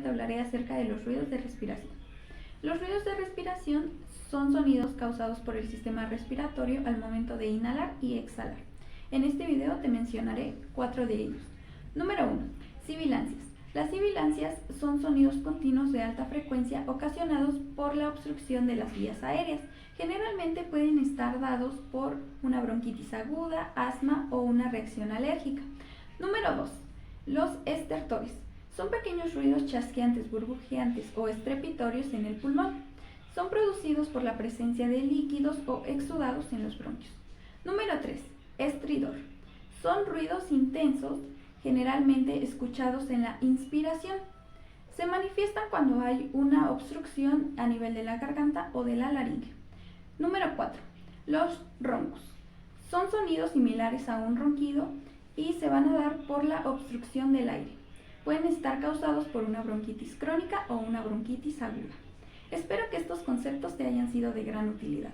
te hablaré acerca de los ruidos de respiración. Los ruidos de respiración son sonidos causados por el sistema respiratorio al momento de inhalar y exhalar. En este video te mencionaré 4 de ellos. Número 1. Sibilancias. Las sibilancias son sonidos continuos de alta frecuencia ocasionados por la obstrucción de las vías aéreas. Generalmente pueden estar dados por una bronquitis aguda, asma o una reacción alérgica. Número 2. Los estertores. Son pequeños ruidos chasqueantes, burbujeantes o estrepitorios en el pulmón. Son producidos por la presencia de líquidos o exudados en los bronquios. Número 3. Estridor. Son ruidos intensos, generalmente escuchados en la inspiración. Se manifiestan cuando hay una obstrucción a nivel de la garganta o de la laringe. Número 4. Los roncos. Son sonidos similares a un ronquido y se van a dar por la obstrucción del aire. Pueden estar causados por una bronquitis crónica o una bronquitis aguda. Espero que estos conceptos te hayan sido de gran utilidad.